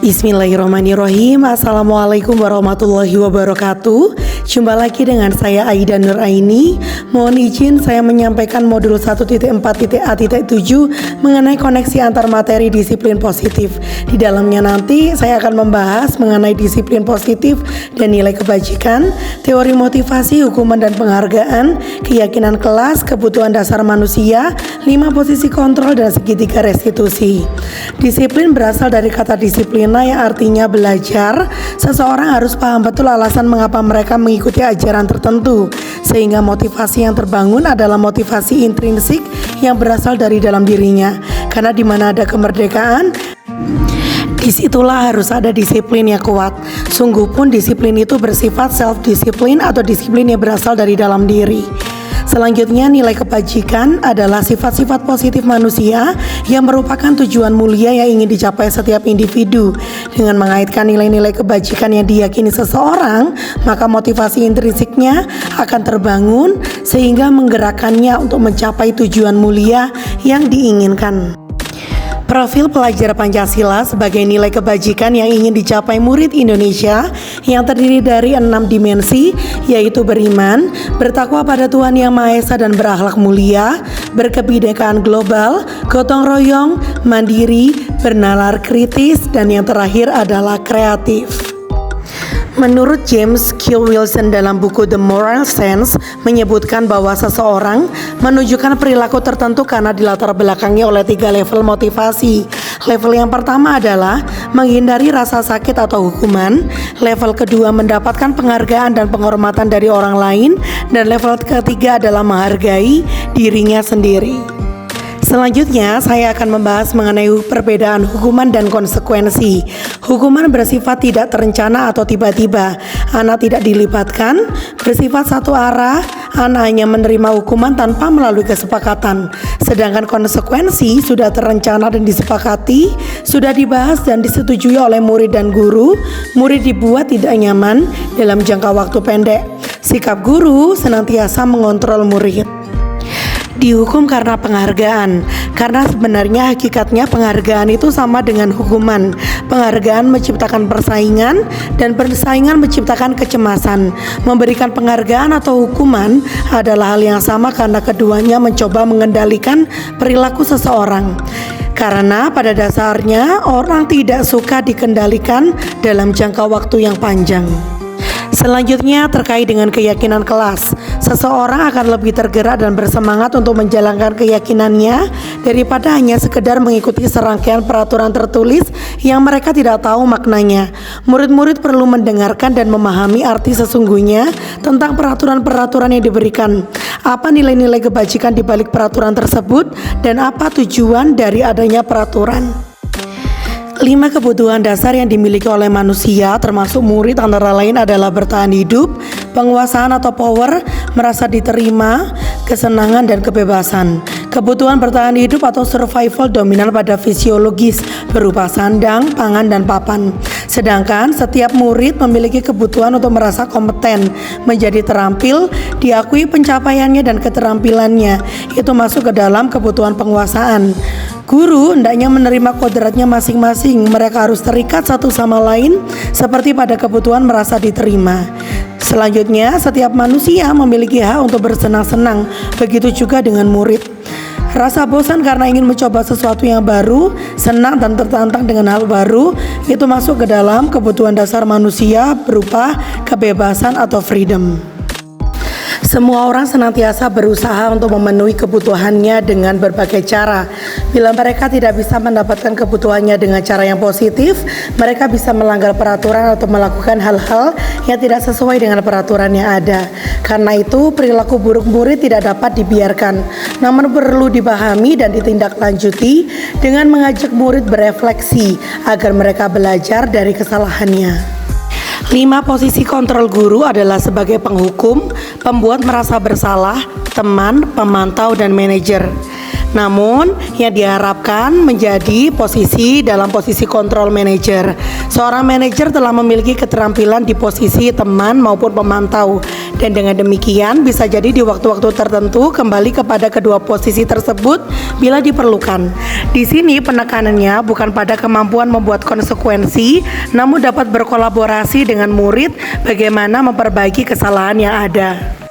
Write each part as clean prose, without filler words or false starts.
Bismillahirrahmanirrahim. Assalamualaikum warahmatullahi wabarakatuh. Jumpa lagi dengan saya Aida Nuraini. Mohon izin saya menyampaikan modul 1.4.A.7 mengenai koneksi antar materi disiplin positif. Di dalamnya nanti saya akan membahas mengenai disiplin positif dan nilai kebajikan, teori motivasi, hukuman dan penghargaan, keyakinan kelas, kebutuhan dasar manusia, 5 posisi kontrol dan segitiga restitusi. Disiplin berasal dari kata disiplina yang artinya belajar. Seseorang harus paham betul alasan mengapa mereka mengikuti ajaran tertentu, sehingga motivasi yang terbangun adalah motivasi intrinsik yang berasal dari dalam dirinya. Karena di mana ada kemerdekaan, disitulah harus ada disiplin yang kuat. Sungguh pun disiplin itu bersifat self-disiplin atau disiplin yang berasal dari dalam diri. Selanjutnya, nilai kebajikan adalah sifat-sifat positif manusia yang merupakan tujuan mulia yang ingin dicapai setiap individu. Dengan mengaitkan nilai-nilai kebajikan yang diyakini seseorang, maka motivasi intrinsiknya akan terbangun sehingga menggerakkannya untuk mencapai tujuan mulia yang diinginkan. Profil pelajar Pancasila sebagai nilai kebajikan yang ingin dicapai murid Indonesia yang terdiri dari 6 dimensi, yaitu beriman, bertakwa pada Tuhan Yang Maha Esa dan berakhlak mulia, berkebinekaan global, gotong royong, mandiri, bernalar kritis, dan yang terakhir adalah kreatif. Menurut James Q. Wilson dalam buku The Moral Sense menyebutkan bahwa seseorang menunjukkan perilaku tertentu karena dilatar belakangi oleh 3 level motivasi. Level yang pertama adalah menghindari rasa sakit atau hukuman. Level kedua mendapatkan penghargaan dan penghormatan dari orang lain. Dan level ketiga adalah menghargai dirinya sendiri. Selanjutnya, saya akan membahas mengenai perbedaan hukuman dan konsekuensi. Hukuman bersifat tidak terencana atau tiba-tiba. Anak tidak dilibatkan, bersifat satu arah, anak hanya menerima hukuman tanpa melalui kesepakatan. Sedangkan konsekuensi sudah terencana dan disepakati, sudah dibahas dan disetujui oleh murid dan guru. Murid dibuat tidak nyaman dalam jangka waktu pendek. Sikap guru senantiasa mengontrol murid. Dihukum karena penghargaan, karena sebenarnya hakikatnya penghargaan itu sama dengan hukuman. Penghargaan menciptakan persaingan dan persaingan menciptakan kecemasan. Memberikan penghargaan atau hukuman adalah hal yang sama karena keduanya mencoba mengendalikan perilaku seseorang. Karena pada dasarnya orang tidak suka dikendalikan dalam jangka waktu yang panjang. Selanjutnya, terkait dengan keyakinan kelas. Seseorang akan lebih tergerak dan bersemangat untuk menjalankan keyakinannya daripada hanya sekedar mengikuti serangkaian peraturan tertulis yang mereka tidak tahu maknanya. Murid-murid perlu mendengarkan dan memahami arti sesungguhnya tentang peraturan-peraturan yang diberikan. Apa nilai-nilai kebajikan di balik peraturan tersebut dan apa tujuan dari adanya peraturan. 5 kebutuhan dasar yang dimiliki oleh manusia termasuk murid antara lain adalah bertahan hidup, penguasaan atau power, merasa diterima, kesenangan dan kebebasan. Kebutuhan bertahan hidup atau survival dominan pada fisiologis berupa sandang, pangan dan papan. Sedangkan setiap murid memiliki kebutuhan untuk merasa kompeten, menjadi terampil, diakui pencapaiannya dan keterampilannya. Itu masuk ke dalam kebutuhan penguasaan. Guru hendaknya menerima kodratnya masing-masing. Mereka harus terikat satu sama lain seperti pada kebutuhan merasa diterima. Selanjutnya, setiap manusia memiliki hak untuk bersenang-senang. Begitu juga dengan murid. Rasa bosan karena ingin mencoba sesuatu yang baru, senang dan tertantang dengan hal baru, itu masuk ke dalam kebutuhan dasar manusia berupa kebebasan atau freedom. Semua orang senantiasa berusaha untuk memenuhi kebutuhannya dengan berbagai cara. Bila mereka tidak bisa mendapatkan kebutuhannya dengan cara yang positif, mereka bisa melanggar peraturan atau melakukan hal-hal yang tidak sesuai dengan peraturan yang ada. Karena itu, perilaku buruk murid tidak dapat dibiarkan, namun perlu dipahami dan ditindaklanjuti dengan mengajak murid berefleksi agar mereka belajar dari kesalahannya. 5 posisi kontrol guru adalah sebagai penghukum, pembuat merasa bersalah, teman, pemantau, dan manajer. Namun yang diharapkan menjadi dalam posisi control manager. Seorang manajer telah memiliki keterampilan di posisi teman maupun pemantau, dan dengan demikian bisa jadi di waktu-waktu tertentu kembali kepada kedua posisi tersebut bila diperlukan. Di sini penekanannya bukan pada kemampuan membuat konsekuensi, namun dapat berkolaborasi dengan murid bagaimana memperbaiki kesalahan yang ada.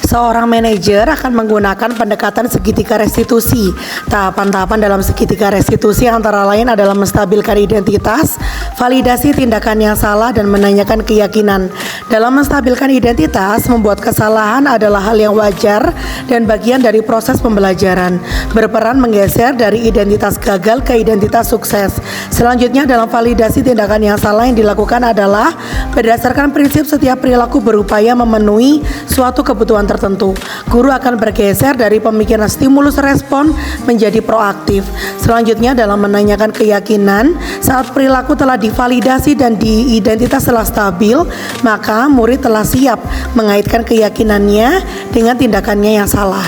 Seorang manajer akan menggunakan pendekatan segitiga restitusi. Tahapan-tahapan dalam segitiga restitusi antara lain adalah menstabilkan identitas, validasi tindakan yang salah, dan menanyakan keyakinan. Dalam menstabilkan identitas, membuat kesalahan adalah hal yang wajar dan bagian dari proses pembelajaran. Berperan menggeser dari identitas gagal ke identitas sukses. Selanjutnya dalam validasi tindakan yang salah yang dilakukan adalah berdasarkan prinsip setiap perilaku berupaya memenuhi suatu kebutuhan tertentu. Guru akan bergeser dari pemikiran stimulus respon menjadi proaktif. Selanjutnya dalam menanyakan keyakinan, saat perilaku telah divalidasi dan di identitas telah stabil, maka murid telah siap mengaitkan keyakinannya dengan tindakannya yang salah.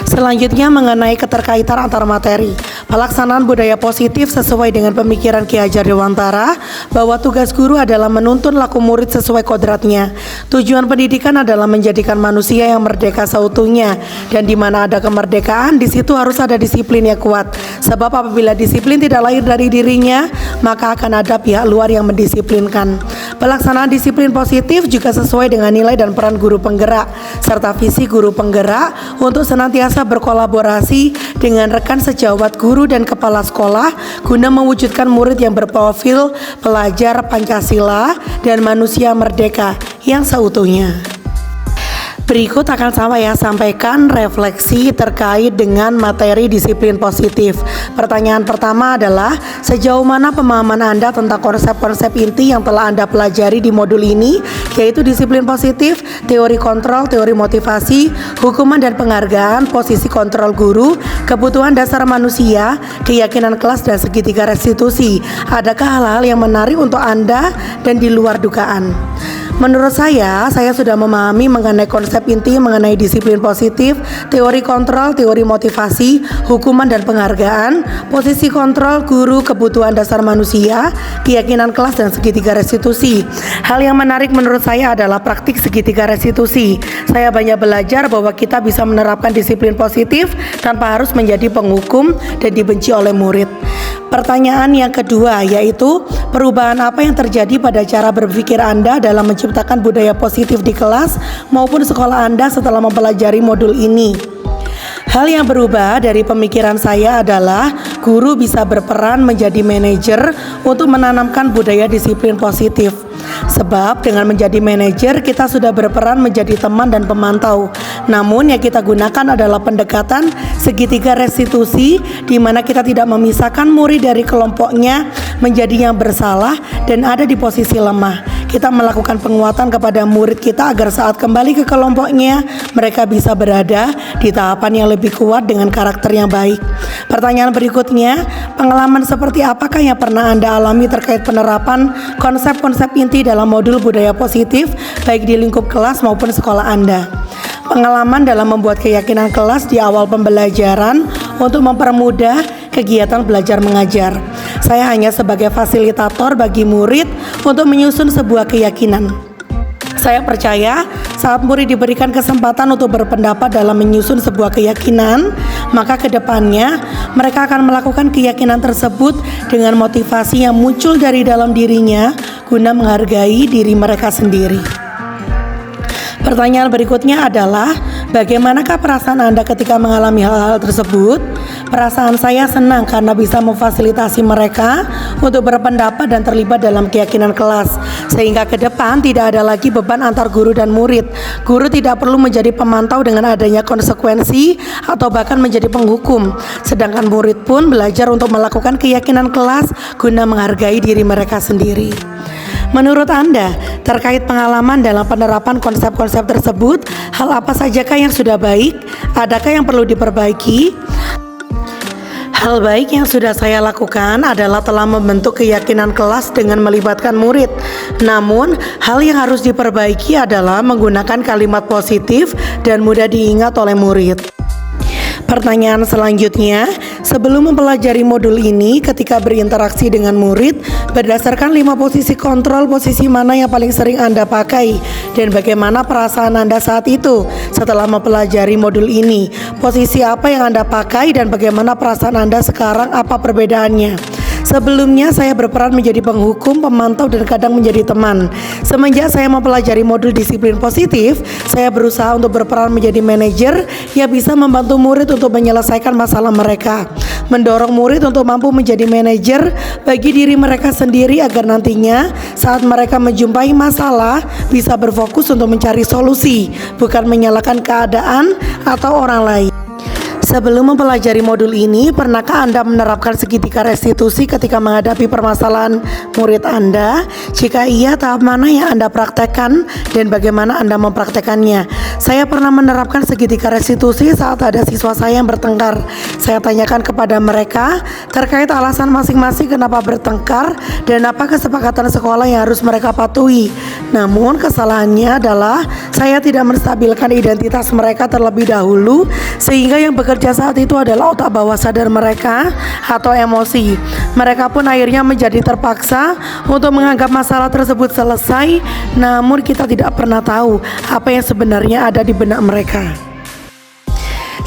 Selanjutnya mengenai keterkaitan antar materi. Pelaksanaan budaya positif sesuai dengan pemikiran Ki Hajar Dewantara bahwa tugas guru adalah menuntun laku murid sesuai kodratnya. Tujuan pendidikan adalah menjadikan manusia yang merdeka seutuhnya, dan di mana ada kemerdekaan, di situ harus ada disiplin yang kuat. Sebab apabila disiplin tidak lahir dari dirinya, maka akan ada pihak luar yang mendisiplinkan. Pelaksanaan disiplin positif juga sesuai dengan nilai dan peran guru penggerak serta visi guru penggerak untuk senantiasa berkolaborasi dengan rekan sejawat guru dan kepala sekolah guna mewujudkan murid yang berprofil pelajar Pancasila dan manusia merdeka yang seutuhnya. Berikut akan saya sampaikan refleksi terkait dengan materi disiplin positif. Pertanyaan pertama adalah, sejauh mana pemahaman Anda tentang konsep-konsep inti yang telah Anda pelajari di modul ini, yaitu disiplin positif, teori kontrol, teori motivasi, hukuman dan penghargaan, posisi kontrol guru, kebutuhan dasar manusia, keyakinan kelas, dan segitiga restitusi. Adakah hal-hal yang menarik untuk Anda dan di luar dugaan? Menurut saya sudah memahami mengenai konsep inti mengenai disiplin positif, teori kontrol, teori motivasi, hukuman dan penghargaan, posisi kontrol guru, kebutuhan dasar manusia, keyakinan kelas, dan segitiga restitusi. Hal yang menarik menurut saya adalah praktik segitiga restitusi. Saya banyak belajar bahwa kita bisa menerapkan disiplin positif tanpa harus menjadi penghukum dan dibenci oleh murid. Pertanyaan yang kedua yaitu, perubahan apa yang terjadi pada cara berpikir Anda dalam menciptakan budaya positif di kelas maupun sekolah Anda setelah mempelajari modul ini? Hal yang berubah dari pemikiran saya adalah guru bisa berperan menjadi manajer untuk menanamkan budaya disiplin positif. Sebab dengan menjadi manajer kita sudah berperan menjadi teman dan pemantau. Namun yang kita gunakan adalah pendekatan segitiga restitusi, di mana kita tidak memisahkan murid dari kelompoknya menjadi yang bersalah dan ada di posisi lemah. Kita melakukan penguatan kepada murid kita agar saat kembali ke kelompoknya mereka bisa berada di tahapan yang lebih kuat dengan karakter yang baik. Pertanyaan berikutnya, pengalaman seperti apakah yang pernah Anda alami terkait penerapan konsep-konsep inti dalam modul budaya positif baik di lingkup kelas maupun sekolah Anda? Pengalaman dalam membuat keyakinan kelas di awal pembelajaran untuk mempermudah kegiatan belajar mengajar. Saya hanya sebagai fasilitator bagi murid untuk menyusun sebuah keyakinan. Saya percaya saat murid diberikan kesempatan untuk berpendapat dalam menyusun sebuah keyakinan, maka ke depannya mereka akan melakukan keyakinan tersebut dengan motivasi yang muncul dari dalam dirinya guna menghargai diri mereka sendiri. Pertanyaan berikutnya adalah, bagaimanakah perasaan Anda ketika mengalami hal-hal tersebut? Perasaan saya senang karena bisa memfasilitasi mereka untuk berpendapat dan terlibat dalam keyakinan kelas, sehingga ke depan tidak ada lagi beban antar guru dan murid. Guru tidak perlu menjadi pemantau dengan adanya konsekuensi atau bahkan menjadi penghukum, sedangkan murid pun belajar untuk melakukan keyakinan kelas guna menghargai diri mereka sendiri. Menurut Anda, terkait pengalaman dalam penerapan konsep-konsep tersebut, hal apa sajakah yang sudah baik? Adakah yang perlu diperbaiki? Hal baik yang sudah saya lakukan adalah telah membentuk keyakinan kelas dengan melibatkan murid. Namun, hal yang harus diperbaiki adalah menggunakan kalimat positif dan mudah diingat oleh murid. Pertanyaan selanjutnya, sebelum mempelajari modul ini, ketika berinteraksi dengan murid, berdasarkan 5 posisi kontrol, posisi mana yang paling sering Anda pakai dan bagaimana perasaan Anda saat itu setelah mempelajari modul ini? Posisi apa yang Anda pakai dan bagaimana perasaan Anda sekarang, apa perbedaannya? Sebelumnya saya berperan menjadi penghukum, pemantau, dan kadang menjadi teman. Semenjak saya mempelajari modul disiplin positif, saya berusaha untuk berperan menjadi manajer yang bisa membantu murid untuk menyelesaikan masalah mereka, mendorong murid untuk mampu menjadi manajer bagi diri mereka sendiri agar nantinya saat mereka menjumpai masalah bisa berfokus untuk mencari solusi, bukan menyalahkan keadaan atau orang lain. Sebelum mempelajari modul ini, pernahkah Anda menerapkan segitiga restitusi ketika menghadapi permasalahan murid Anda? Jika iya, tahap mana yang Anda praktekkan dan bagaimana Anda mempraktekannya? Saya pernah menerapkan segitiga restitusi saat ada siswa saya yang bertengkar. Saya tanyakan kepada mereka terkait alasan masing-masing kenapa bertengkar dan apa kesepakatan sekolah yang harus mereka patuhi. Namun kesalahannya adalah saya tidak menstabilkan identitas mereka terlebih dahulu, sehingga yang bekerja saat itu adalah otak bawah sadar mereka atau emosi. Mereka pun akhirnya menjadi terpaksa untuk menganggap masalah tersebut selesai, namun kita tidak pernah tahu apa yang sebenarnya ada di benak mereka.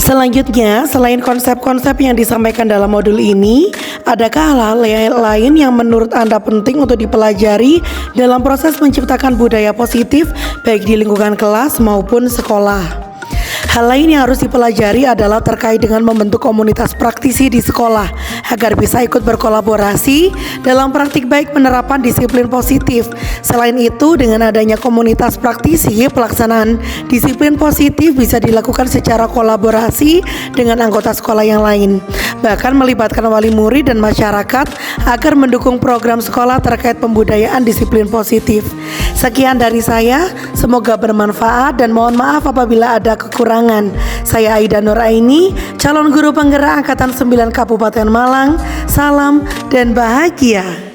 Selanjutnya, selain konsep-konsep yang disampaikan dalam modul ini, adakah hal-hal lain yang menurut Anda penting untuk dipelajari dalam proses menciptakan budaya positif baik di lingkungan kelas maupun sekolah? Hal lain yang harus dipelajari adalah terkait dengan membentuk komunitas praktisi di sekolah agar bisa ikut berkolaborasi dalam praktik baik penerapan disiplin positif. Selain itu, dengan adanya komunitas praktisi, pelaksanaan disiplin positif bisa dilakukan secara kolaborasi dengan anggota sekolah yang lain, bahkan melibatkan wali murid dan masyarakat agar mendukung program sekolah terkait pembudayaan disiplin positif. Sekian dari saya, semoga bermanfaat dan mohon maaf apabila ada kekurangan. Saya Aida Nuraini, calon guru penggerak Angkatan 9 Kabupaten Malang. Salam dan bahagia.